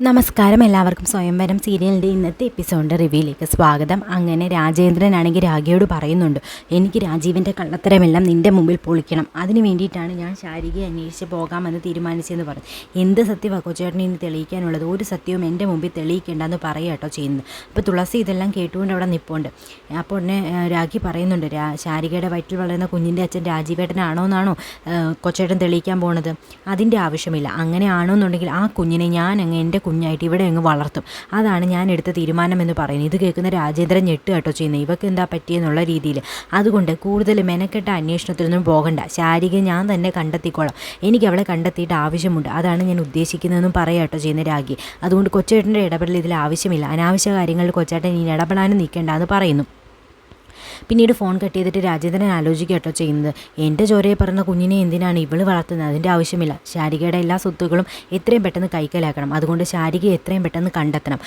നമസ്കാരം, എല്ലാവർക്കും സ്വയംവരം സീരിയലിൻ്റെ ഇന്നത്തെ എപ്പിസോഡിൻ്റെ റിവ്യൂയിലേക്ക് സ്വാഗതം. അങ്ങനെ രാജേന്ദ്രനാണെങ്കിൽ രാഗിയോട് പറയുന്നുണ്ട്, എനിക്ക് രാജീവിൻ്റെ കള്ളത്തരമെല്ലാം നിൻ്റെ മുമ്പിൽ പൊളിക്കണം, അതിന് വേണ്ടിയിട്ടാണ് ഞാൻ ശാരികയെ അന്വേഷിച്ച് പോകാമെന്ന് തീരുമാനിച്ചതെന്ന് പറഞ്ഞു. എന്ത് സത്യമാണ് കൊച്ചേട്ടനെ ഇനി തെളിയിക്കാനുള്ളത്? ഒരു സത്യവും എൻ്റെ മുമ്പിൽ തെളിയിക്കേണ്ടെന്ന് പറയുക കേട്ടോ ചെയ്യുന്നത്. അപ്പോൾ തുളസി ഇതെല്ലാം കേട്ടുകൊണ്ട് അവിടെ നിൽപ്പുണ്ട്. അപ്പോൾ ഉടനെ രാഗി പറയുന്നുണ്ട്, ശാരികയുടെ വയറ്റിൽ വളരുന്ന കുഞ്ഞിൻ്റെ അച്ഛൻ രാജീവേട്ടനാണോ എന്നാണോ കൊച്ചേട്ടൻ തെളിയിക്കാൻ പോണത്? അതിൻ്റെ ആവശ്യമില്ല. അങ്ങനെ ആണോന്നുണ്ടെങ്കിൽ ആ കുഞ്ഞിനെ ഞാൻ അങ്ങ് എൻ്റെ കുഞ്ഞായിട്ട് ഇവിടെ അങ്ങ് വളർത്തും. അതാണ് ഞാൻ എടുത്ത തീരുമാനമെന്ന് പറയുന്നത്. ഇത് കേൾക്കുന്ന രാജേന്ദ്രൻ ഞെട്ട് കേട്ടോ ചെയ്യുന്നത്, ഇവർക്ക് എന്താ പറ്റിയെന്നുള്ള രീതിയിൽ. അതുകൊണ്ട് കൂടുതൽ മെനക്കെട്ട അന്വേഷണത്തിലൊന്നും പോകണ്ട, ശാരികയെ ഞാൻ തന്നെ കണ്ടെത്തിക്കോളാം, എനിക്ക് അവളെ കണ്ടെത്തിയിട്ട് ആവശ്യമുണ്ട്, അതാണ് ഞാൻ ഉദ്ദേശിക്കുന്നതെന്നും പറയാം കേട്ടോ ചെയ്യുന്ന രാഗി. അതുകൊണ്ട് കൊച്ചേട്ടൻ്റെ ഇടപെടൽ ഇതിൽ ആവശ്യമില്ല, അനാവശ്യ കാര്യങ്ങളിൽ കൊച്ചേട്ടൻ ഇനി ഇടപെടാനും നിൽക്കേണ്ട എന്ന് പറയുന്നു. പിന്നീട് ഫോൺ കട്ട് ചെയ്തിട്ട് രാജേന്ദ്രൻ ആലോചിക്കുക കേട്ടോ ചെയ്യുന്നത്, എൻ്റെ ചോരയെ പറഞ്ഞ കുഞ്ഞിനെ എന്തിനാണ് ഇവള് വളർത്തുന്നത്? അതിൻ്റെ ആവശ്യമില്ല. ശാരികയുടെ എല്ലാ സ്വത്തുക്കളും എത്രയും പെട്ടെന്ന് കൈക്കലാക്കണം. അതുകൊണ്ട് ശാരികയെ എത്രയും പെട്ടെന്ന് കണ്ടെത്തണം.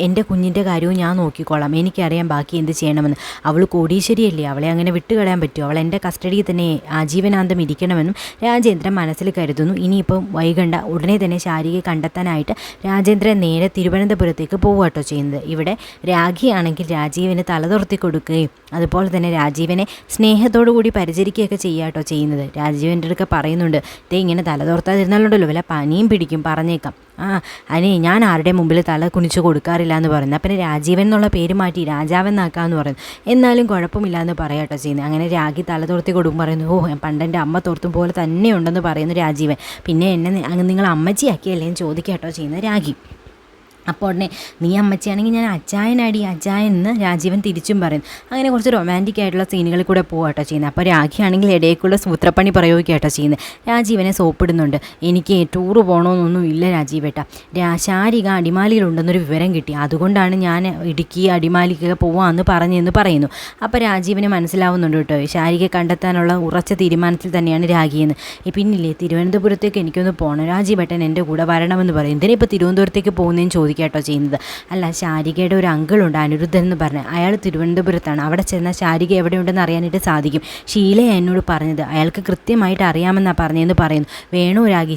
എൻ്റെ കുഞ്ഞിൻ്റെ കാര്യവും ഞാൻ നോക്കിക്കോളാം, എനിക്കറിയാം ബാക്കി എന്ത് ചെയ്യണമെന്ന്. അവൾ കോടീശ്വരിയല്ലേ, അവളെ അങ്ങനെ വിട്ടുകളയാൻ പറ്റുമോ? അവൾ എൻ്റെ കസ്റ്റഡിയിൽ തന്നെ ആജീവനാന്തം ഇരിക്കണമെന്നും രാജേന്ദ്രൻ മനസ്സിൽ കരുതുന്നു. ഇനിയിപ്പം വൈകണ്ട, ഉടനെ തന്നെ ശാരികയെ കണ്ടെത്താനായിട്ട് രാജേന്ദ്രൻ നേരെ തിരുവനന്തപുരത്തേക്ക് പോകുക കേട്ടോ ചെയ്യുന്നത്. ഇവിടെ രാഖിയാണെങ്കിൽ രാജീവിന് തലതുറത്തി കൊടുക്കുകയും അതുപോലെ തന്നെ രാജീവനെ സ്നേഹത്തോടു കൂടി പരിചരിക്കുകയൊക്കെ ചെയ്യുക കേട്ടോ ചെയ്യുന്നത്. രാജീവൻ്റെ അടുക്ക പറയുന്നുണ്ട്, ഇങ്ങനെ തലതോർത്താതിരുന്നാലുണ്ടല്ലോ വല്ല പനിയും പിടിക്കും, പറഞ്ഞേക്കാം. അതിന് ഞാൻ ആരുടെ മുമ്പിൽ തല കുനിച്ച് കൊടുക്കാറില്ല എന്ന് പറയുന്നത്. അപ്പം രാജീവൻ എന്നുള്ള പേര് മാറ്റി രാജാവെന്നാക്കാമെന്ന് പറയുന്നു. എന്നാലും കുഴപ്പമില്ല എന്ന് പറയാട്ടോ ചെയ്യുന്നത്. അങ്ങനെ രാഗി തല തോർത്തി കൊടുക്കും, പറയുന്നു, പണ്ടെൻ്റെ അമ്മ തോർത്തും പോലെ തന്നെ ഉണ്ടെന്ന് പറയുന്നു രാജീവൻ. പിന്നെ എന്നെ നിങ്ങൾ അമ്മച്ചിയാക്കിയല്ലേ എന്ന് ചോദിക്കാട്ടോ ചെയ്യുന്നത് രാഗി. അപ്പോൾ ഉടനെ നീ അമ്മച്ചിയാണെങ്കിൽ ഞാൻ അച്ചായനാടി, അച്ചായൻ എന്ന് രാജീവൻ തിരിച്ചും പറയും. അങ്ങനെ കുറച്ച് റൊമാൻറ്റിക് ആയിട്ടുള്ള സീനുകളിൽ കൂടെ പോകാട്ടോ ചെയ്യുന്നത്. അപ്പോൾ രാഖിയാണെങ്കിൽ ഇടയ്ക്കുള്ള സൂത്രപ്പണി പ്രയോഗിക്കാട്ടോ ചെയ്യുന്നത്. രാജീവനെ സോപ്പിടുന്നുണ്ട്, എനിക്ക് ടൂറ് പോകണമെന്നൊന്നും ഇല്ല രാജീവേട്ട, ശാരിക അടിമാലിയിലുണ്ടെന്നൊരു വിവരം കിട്ടി, അതുകൊണ്ടാണ് ഞാൻ ഇടുക്കി അടിമാലിക്കൊക്കെ പോവാമെന്ന് പറഞ്ഞെന്ന് പറയുന്നു. അപ്പോൾ രാജീവിന് മനസ്സിലാവുന്നുണ്ട് കേട്ടോ, ശാരികയെ കണ്ടെത്താനുള്ള ഉറച്ച തീരുമാനത്തിൽ തന്നെയാണ് രാഖിയെന്ന്. പിന്നില്ലേ തിരുവനന്തപുരത്തേക്ക് എനിക്കൊന്ന് പോകണം, രാജീവേട്ടൻ എൻ്റെ കൂടെ വരണമെന്ന് പറയും. എന്തിനാ ഇപ്പോൾ തിരുവനന്തപുരത്തേക്ക് പോകുന്നതെന്ന് ചോദിക്കും കേട്ടോ ചെയ്യുന്നത്. അല്ല, ശാരികയുടെ ഒരു അങ്കിളുണ്ട് അനിരുദ്ധൻ എന്ന് പറഞ്ഞ്, അയാൾ തിരുവനന്തപുരത്താണ്, അവിടെ ചെന്നാൽ ശാരിക എവിടെയുണ്ടെന്ന് അറിയാനായിട്ട് സാധിക്കും. ഷീലയെ എന്നോട് പറഞ്ഞത്, അയാൾക്ക് കൃത്യമായിട്ട് അറിയാമെന്നാണ് പറഞ്ഞതെന്ന് പറയുന്നു. വേണോ രാഗി,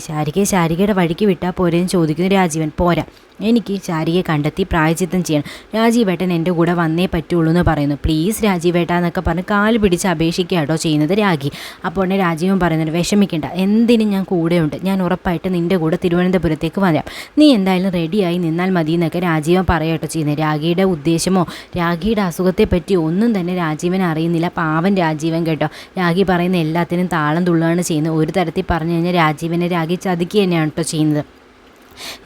ശാരികയുടെ വഴിക്ക് വിട്ടാൽ പോരെന്ന് ചോദിക്കുന്നു രാജീവൻ. പോരാ, എനിക്ക് ശാരികയെ കണ്ടെത്തി പ്രായച്ചിത്തം ചെയ്യണം, രാജീവേട്ടൻ എൻ്റെ കൂടെ വന്നേ പറ്റുള്ളൂ എന്ന് പറയുന്നു. പ്ലീസ് രാജീവേട്ട എന്നൊക്കെ പറഞ്ഞ് കാല് പിടിച്ച് അപേക്ഷിക്കുക കേട്ടോ ചെയ്യുന്നത് രാഗി. അപ്പോൾ ഉടനെ രാജീവൻ പറയുന്നുണ്ട്, വിഷമിക്കേണ്ട, എന്തിനും ഞാൻ കൂടെയുണ്ട്, ഞാൻ ഉറപ്പായിട്ട് നിൻ്റെ കൂടെ തിരുവനന്തപുരത്തേക്ക് വരാം, നീ എന്തായാലും റെഡിയായി നിന്നാൽ മതി എന്നൊക്കെ രാജീവൻ പറയട്ടോ ചെയ്യുന്നത്. രാഗിയുടെ ഉദ്ദേശമോ രാഗിയുടെ അസുഖത്തെ പറ്റി ഒന്നും തന്നെ രാജീവൻ അറിയുന്നില്ല. പാവൻ രാജീവൻ കേട്ടോ, രാഗി പറയുന്ന എല്ലാത്തിനും താളം തുള്ളുകയാണ് ചെയ്യുന്നത്. ഒരു തരത്തിൽ പറഞ്ഞു കഴിഞ്ഞാൽ രാജീവനെ രാഗി ചതിക്കുക തന്നെയാണ് കേട്ടോ ചെയ്യുന്നത്.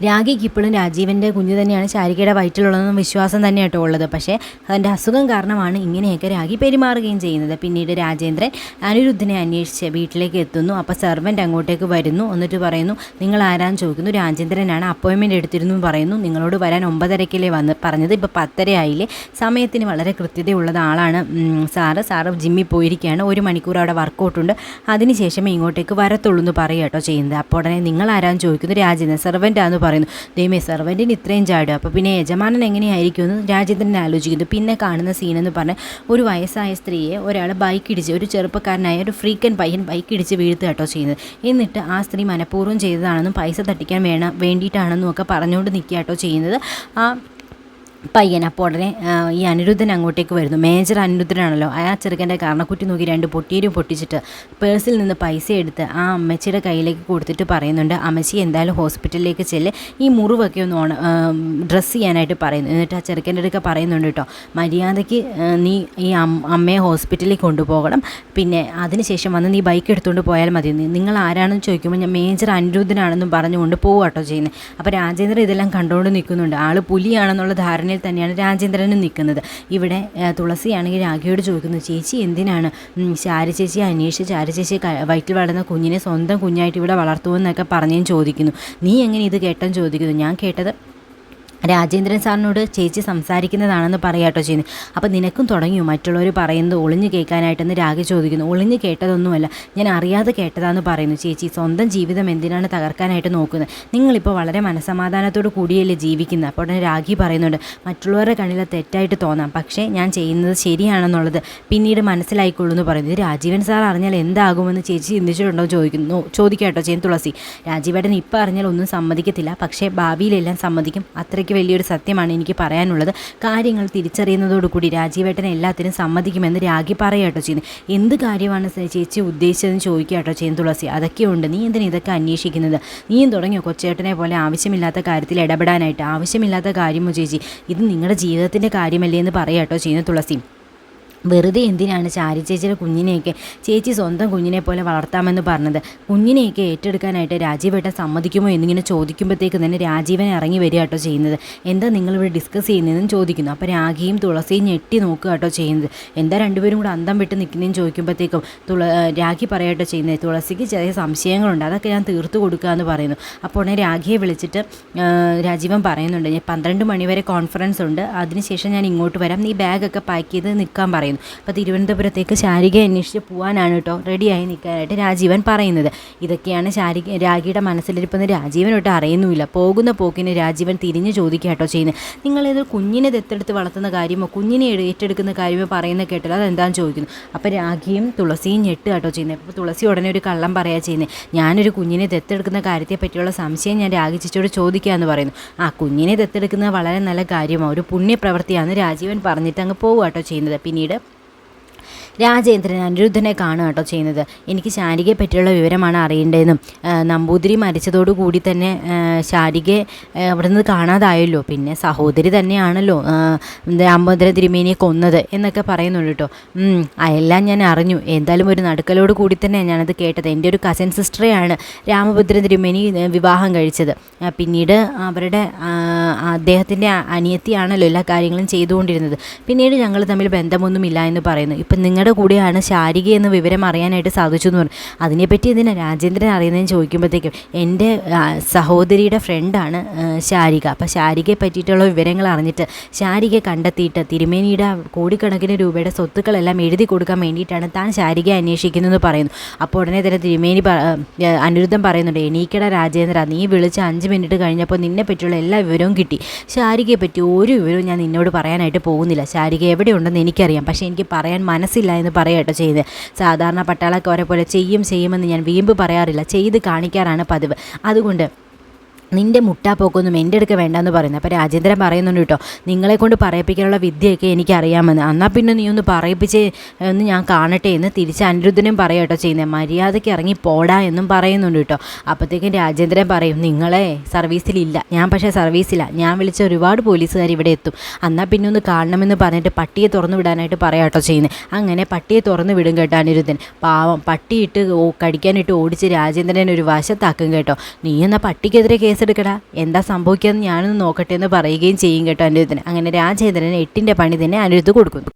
രാഗിക്ക് ഇപ്പോഴും രാജീവൻ്റെ കുഞ്ഞ് തന്നെയാണ് ശാരികയുടെ വയറ്റിലുള്ളതെന്ന് വിശ്വാസം തന്നെ കേട്ടോ ഉള്ളത്. പക്ഷേ അതിൻ്റെ അസുഖം കാരണമാണ് ഇങ്ങനെയൊക്കെ രാഗി പെരുമാറുകയും ചെയ്യുന്നത്. പിന്നീട് രാജേന്ദ്രൻ അനിരുദ്ധനെ അന്വേഷിച്ച് വീട്ടിലേക്ക് എത്തുന്നു. അപ്പോൾ സെർവൻ്റ് അങ്ങോട്ടേക്ക് വരുന്നു. എന്നിട്ട് നിങ്ങൾ ആരാന്ന് ചോദിക്കുന്നു. രാജേന്ദ്രനാണ്, അപ്പോയിൻമെൻറ്റ് എടുത്തിരുന്നു പറയുന്നു. നിങ്ങളോട് വരാൻ 9:30 പറഞ്ഞത്, ഇപ്പോൾ 10:30 ആയില്ലേ, സമയത്തിന് വളരെ കൃത്യതയുള്ളത് ആളാണ് സാറ് ജിമ്മിൽ പോയിരിക്കുകയാണ്, 1 മണിക്കൂർ അവിടെ വർക്കൗട്ടുണ്ട്, അതിനുശേഷമേ ഇങ്ങോട്ടേക്ക് വരത്തുള്ളൂ എന്ന് പറയുക കേട്ടോ ചെയ്യുന്നത്. അപ്പോൾ ഉടനെ നിങ്ങൾ ആരാന്ന് ചോദിക്കുന്നു. രാജേന്ദ്രൻ സെർവൻ്റ് എന്ന് പറയുന്നു. ദൈവമേ, സെർവൻറ്റിന് ഇത്രയും ചാടുക, അപ്പോൾ പിന്നെ യജമാനൻ എങ്ങനെയായിരിക്കും എന്ന് രാജേന്ദ്രൻ ആലോചിക്കുന്നു. പിന്നെ കാണുന്ന സീനെന്ന് പറഞ്ഞാൽ ഒരു വയസ്സായ സ്ത്രീയെ ഒരാൾ ബൈക്കിടിച്ച്, ഒരു ചെറുപ്പക്കാരനായ ഒരു ഫ്രീക്കൻ പയ്യൻ ബൈക്കിടിച്ച് വീഴ്ത്തുക കേട്ടോ ചെയ്യുന്നത്. എന്നിട്ട് ആ സ്ത്രീ മനഃപൂർവ്വം ചെയ്തതാണെന്നും പൈസ തട്ടിക്കാൻ വേണ്ടിയിട്ടാണെന്നും ഒക്കെ പറഞ്ഞുകൊണ്ട് നിൽക്കുക കേട്ടോ ചെയ്യുന്നത് ആ പയ്യൻ. അപ്പോൾ ഉടനെ ഈ അനിരുദ്ധൻ അങ്ങോട്ടേക്ക് വരുന്നു. മേജർ അനിരുദ്ധനാണല്ലോ, ആ ചെറുക്കൻ്റെ കാരണക്കുറ്റി നോക്കി 2 പൊട്ടിയും പൊട്ടിച്ചിട്ട് പേഴ്സിൽ നിന്ന് പൈസ എടുത്ത് ആ അമ്മച്ചിയുടെ കയ്യിലേക്ക് കൊടുത്തിട്ട് പറയുന്നുണ്ട്, അമ്മച്ചി എന്തായാലും ഹോസ്പിറ്റലിലേക്ക് ചെല്ല്, ഈ മുറിവൊക്കെ ഒന്ന് ഡ്രസ്സ് ചെയ്യാനായിട്ട് പറയുന്നു. എന്നിട്ട് ആ ചെറുക്കൻ്റെ അടുക്ക പറയുന്നുണ്ട് കേട്ടോ, മര്യാദയ്ക്ക് നീ ഈ അമ്മയെ ഹോസ്പിറ്റലിൽ കൊണ്ടുപോകണം, പിന്നെ അതിനുശേഷം വന്ന് നീ ബൈക്ക് എടുത്തുകൊണ്ട് പോയാൽ മതി, നിങ്ങൾ ആരാണെന്ന് ചോദിക്കുമ്പോൾ ഞാൻ മേജർ അനിരുദ്ധനാണെന്നും പറഞ്ഞുകൊണ്ട് പോകുക കേട്ടോ ചെയ്യുന്നത്. അപ്പോൾ രാജേന്ദ്രൻ ഇതെല്ലാം കണ്ടുകൊണ്ട് നിൽക്കുന്നുണ്ട്. ആൾ പുലിയാണെന്നുള്ള ധാരണ തന്നെയാണ് രാജേന്ദ്രനും നിൽക്കുന്നത്. ഇവിടെ തുളസിയാണെങ്കിൽ രാഖിയോട് ചോദിക്കുന്നു, ചേച്ചി എന്തിനാണ് ശാരി ചേച്ചിയെ അന്വേഷിച്ച് ശാരി ചേച്ചി വയറ്റിൽ വളർന്ന കുഞ്ഞിനെ സ്വന്തം കുഞ്ഞായിട്ട് ഇവിടെ വളർത്തുമെന്നൊക്കെ പറഞ്ഞും ചോദിക്കുന്നു. നീ എങ്ങനെ ഇത് കേട്ടെന്ന് ചോദിക്കുന്നു. ഞാൻ കേട്ടത് രാജേന്ദ്രൻ സാറിനോട് ചേച്ചി സംസാരിക്കുന്നതാണെന്ന് പറയാട്ടോ ചെയ്യുന്നത്. അപ്പോൾ നിനക്കും തുടങ്ങിയോ മറ്റുള്ളവർ പറയുന്നത് ഒളിഞ്ഞു കേൾക്കാനായിട്ടെന്ന് രാഗി ചോദിക്കുന്നു. ഒളിഞ്ഞു കേട്ടതൊന്നുമല്ല, ഞാൻ അറിയാതെ കേട്ടതാന്ന് പറയുന്നു. ചേച്ചി സ്വന്തം ജീവിതം എന്തിനാണ് തകർക്കാനായിട്ട് നോക്കുന്നത്? നിങ്ങളിപ്പോൾ വളരെ മനസ്സമാധാനത്തോട് കൂടിയല്ലേ ജീവിക്കുന്നത്? അപ്പോൾ ഉടനെ രാഗി പറയുന്നുണ്ട്, മറ്റുള്ളവരുടെ കണ്ണിൽ തെറ്റായിട്ട് തോന്നാം, പക്ഷേ ഞാൻ ചെയ്യുന്നത് ശരിയാണെന്നുള്ളത് പിന്നീട് മനസ്സിലായിക്കൊള്ളൂ എന്ന് പറയുന്നത്. രാജീവൻ സാർ അറിഞ്ഞാൽ എന്താകുമെന്ന് ചേച്ചി ചിന്തിച്ചിട്ടുണ്ടോ ചോദിക്കാട്ടോ ചെയ്യുന്നു തുളസി. രാജീവേട്ടൻ ഇപ്പം അറിഞ്ഞാൽ ഒന്നും സമ്മതിക്കത്തില്ല, പക്ഷേ ഭാവിയിലെല്ലാം സമ്മതിക്കും. അത്രയ്ക്ക് വലിയൊരു സത്യമാണ് എനിക്ക് പറയാനുള്ളത്. കാര്യങ്ങൾ തിരിച്ചറിയുന്നതോടുകൂടി രാജീവേട്ടനെ എല്ലാത്തിനും സമ്മതിക്കുമെന്ന് രാഗി പറയാട്ടോ ചെയ്യുന്നത്. എന്ത് കാര്യമാണ് ചേച്ചി ഉദ്ദേശിച്ചതെന്ന് ചോദിക്കാട്ടോ ചെയ്യുന്നു തുളസി. അതൊക്കെയുണ്ട്, നീ എന്തിനാ ഇതൊക്കെ അന്വേഷിക്കുന്നത്? നീയും തുടങ്ങിയോ കൊച്ചേട്ടനെ പോലെ ആവശ്യമില്ലാത്ത കാര്യത്തിൽ ഇടപെടാനായിട്ട്? ആവശ്യമില്ലാത്ത കാര്യമോ ചേച്ചി? ഇത് നിങ്ങളുടെ ജീവിതത്തിൻ്റെ കാര്യമല്ലേ എന്ന് പറയാട്ടോ ചെയ്യുന്നു തുളസി. വെറുതെ എന്തിനാണ് ചാരി ചേച്ചിയുടെ കുഞ്ഞിനെയൊക്കെ ചേച്ചി സ്വന്തം കുഞ്ഞിനെ പോലെ വളർത്താമെന്ന് പറഞ്ഞത്? കുഞ്ഞിനെയൊക്കെ ഏറ്റെടുക്കാനായിട്ട് രാജീവേട്ടൻ സമ്മതിക്കുമോ എന്നിങ്ങനെ ചോദിക്കുമ്പോഴത്തേക്ക് തന്നെ രാജീവൻ ഇറങ്ങി വരിക കേട്ടോ ചെയ്യുന്നത്. എന്താ നിങ്ങളിവിടെ ഡിസ്കസ് ചെയ്യുന്നതെന്ന് ചോദിക്കുന്നു. അപ്പോൾ രാഗിയും തുളസിയും ഞെട്ടി നോക്കുക കേട്ടോ ചെയ്യുന്നത്. എന്താ രണ്ടുപേരും കൂടെ അന്തം വിട്ട് നിൽക്കുന്നതെന്ന് ചോദിക്കുമ്പോഴത്തേക്കും രാഗി പറയാട്ടോ ചെയ്യുന്നത്, തുളസിക്ക് ചെറിയ സംശയങ്ങളുണ്ട്, അതൊക്കെ ഞാൻ തീർത്തു കൊടുക്കുക എന്ന് പറയുന്നു. അപ്പോൾ ഉടനെ രാഗിയെ വിളിച്ചിട്ട് രാജീവൻ പറയുന്നുണ്ട്, ഞാൻ 12 മണി വരെ കോൺഫറൻസ് ഉണ്ട്, അതിനുശേഷം ഞാൻ ഇങ്ങോട്ട് വരാം, നീ ബാഗൊക്കെ പാക്ക് ചെയ്ത് നിൽക്കാൻ പറയുന്നു. അപ്പോൾ തിരുവനന്തപുരത്തേക്ക് ശാരികയെ അന്വേഷിച്ച് പോകാനാണ് കേട്ടോ റെഡിയായി നിൽക്കാനായിട്ട് രാജീവൻ പറയുന്നത്. ഇതൊക്കെയാണ് രാഗിയുടെ മനസ്സിലിരിപ്പെന്ന് രാജീവനൊട്ട് അറിയുന്നുമില്ല. പോകുന്ന പോക്കിന് രാജീവൻ തിരിഞ്ഞ് ചോദിക്കുക കേട്ടോ ചെയ്യുന്നത്, നിങ്ങളേത് കുഞ്ഞിനെ ദത്തെടുത്ത് വളർത്തുന്ന കാര്യമോ കുഞ്ഞിനെ ഏറ്റെടുക്കുന്ന കാര്യമോ പറയുന്ന കേട്ടല്ലോ, അതെന്താണെന്ന് ചോദിക്കുന്നു. അപ്പോൾ രാഗിയും തുളസിയും ഞെട്ട് കേട്ടോ ചെയ്യുന്നത്. അപ്പോൾ തുളസി ഉടനെ ഒരു കള്ളം പറയാ ചെയ്യുന്നത്, ഞാനൊരു കുഞ്ഞിനെ ദത്തെടുക്കുന്ന കാര്യത്തെ പറ്റിയുള്ള സംശയം ഞാൻ രാഗി ചേച്ചിയോട് ചോദിക്കാമെന്ന് പറയുന്നു. ആ കുഞ്ഞിനെ ദത്തെടുക്കുന്നത് വളരെ നല്ല കാര്യമാണ്, ഒരു പുണ്യപ്രവൃത്തിയാണെന്ന് രാജീവൻ പറഞ്ഞിട്ട് അങ്ങ് പോകുക കേട്ടോ ചെയ്യുന്നത്. പിന്നീട് രാജേന്ദ്രൻ അനിരുദ്ധനെ കാണുക കേട്ടോ ചെയ്യുന്നത്. എനിക്ക് ശാരികയെ പറ്റിയുള്ള വിവരമാണ് അറിയേണ്ടതെന്നും നമ്പൂതിരി മരിച്ചതോടുകൂടി തന്നെ ശാരികയെ അവിടെ നിന്ന് കാണാതായല്ലോ, പിന്നെ സഹോദരി തന്നെയാണല്ലോ രാമഭദ്ര തിരുമേനിയെ കൊന്നത് എന്നൊക്കെ പറയുന്നുണ്ട് കേട്ടോ. അതെല്ലാം ഞാൻ അറിഞ്ഞു, എന്തായാലും ഒരു നടുക്കലോട് കൂടി തന്നെ ഞാനത് കേട്ടത്. എൻ്റെ ഒരു കസിൻ സിസ്റ്ററെയാണ് രാമഭദ്ര തിരുമേനി വിവാഹം കഴിച്ചത്. പിന്നീട് അവരുടെ അദ്ദേഹത്തിൻ്റെ അനിയത്തിയാണല്ലോ എല്ലാ കാര്യങ്ങളും ചെയ്തുകൊണ്ടിരുന്നത്. പിന്നീട് ഞങ്ങൾ തമ്മിൽ ബന്ധമൊന്നുമില്ല എന്ന് പറയുന്നു. ഇപ്പം നിങ്ങളുടെ കൂടെയാണ് ശാരിക എന്ന വിവരം അറിയാനായിട്ട് സാധിച്ചു എന്ന് പറഞ്ഞു. അതിനെപ്പറ്റി എന്തിനാണ് രാജേന്ദ്രൻ അറിയുന്നതെന്ന് ചോദിക്കുമ്പോഴത്തേക്കും എൻ്റെ സഹോദരിയുടെ ഫ്രണ്ടാണ് ശാരിക. അപ്പോൾ ശാരികയെ പറ്റിയിട്ടുള്ള വിവരങ്ങൾ അറിഞ്ഞിട്ട് ശാരികയെ കണ്ടെത്തിയിട്ട് തിരുമേനിയുടെ കോടിക്കണക്കിന് രൂപയുടെ സ്വത്തുക്കളെല്ലാം എഴുതി കൊടുക്കാൻ വേണ്ടിയിട്ടാണ് താൻ ശാരികയെ അന്വേഷിക്കുന്നതെന്ന് പറയുന്നു. അപ്പോൾ ഉടനെ തന്നെ തിരുമേനി അനിരുദ്ധം പറയുന്നുണ്ട്, എണീക്കട രാജേന്ദ്ര, നീ വിളിച്ച് 5 മിനിറ്റ് കഴിഞ്ഞപ്പോൾ നിന്നെ പറ്റിയുള്ള എല്ലാ വിവരവും കിട്ടി. ശാരികയെ പറ്റി ഒരു വിവരവും ഞാൻ നിന്നോട് പറയാനായിട്ട് പോകുന്നില്ല. ശാരിക എവിടെയുണ്ടെന്ന് എനിക്കറിയാം, പക്ഷേ എനിക്ക് പറയാൻ മനസ്സില്ല എന്ന് പറയാട്ടോ ചെയ്തത്. സാധാരണ പട്ടാളക്കാരെ പോലെ ചെയ്യുമെന്ന് ഞാൻ വീമ്പ് പറയാറില്ല, ചെയ്ത് കാണിക്കാറാണ് പതിവ്. അതുകൊണ്ട് നിൻ്റെ മുട്ടാപ്പോക്കൊന്നും എൻ്റെ അടുക്ക വേണ്ടെന്ന് പറയുന്നത്. അപ്പോൾ രാജേന്ദ്രൻ പറയുന്നുണ്ട് കേട്ടോ, നിങ്ങളെ കൊണ്ട് പറയിപ്പിക്കാനുള്ള വിദ്യയൊക്കെ എനിക്കറിയാമെന്ന്, എന്നാൽ പിന്നെ നീ ഒന്ന് പറയിപ്പിച്ച് എന്ന് ഞാൻ കാണട്ടെ എന്ന് തിരിച്ച് അനിരുദ്ധനും പറയാട്ടോ ചെയ്യുന്നത്. മര്യാദയ്ക്ക് ഇറങ്ങി പോടാ എന്നും പറയുന്നുണ്ട് കേട്ടോ. അപ്പോഴത്തേക്കും രാജേന്ദ്രൻ പറയും, നിങ്ങളെ സർവീസിലില്ല, ഞാൻ പക്ഷേ സർവീസില്ല, ഞാൻ വിളിച്ച ഒരുപാട് പോലീസുകാർ ഇവിടെ എത്തും, എന്നാൽ പിന്നെ ഒന്ന് കാണണമെന്ന് പറഞ്ഞിട്ട് പട്ടിയെ തുറന്നു വിടാനായിട്ട് പറയാട്ടോ ചെയ്യുന്നത്. അങ്ങനെ പട്ടിയെ തുറന്നു വിടും കേട്ടോ അനിരുദ്ധൻ. പാവം പട്ടിയിട്ട് കടിക്കാനിട്ട് ഓടിച്ച് രാജേന്ദ്രൻ ഒരു വശത്താക്കും കേട്ടോ. നീ എന്നാൽ പട്ടിക്കെതിരെ കേസ് എടുക്കടാ, എന്താ സംഭവിക്കാമെന്ന് ഞാനൊന്ന് നോക്കട്ടെ എന്ന് പറയുകയും ചെയ്യും കേട്ടോ അനിരുദ്ധന്. അങ്ങനെ രാജേന്ദ്രന് 8ൻ്റെ പണി തന്നെ അനിരുദ്ധ് കൊടുക്കുന്നു.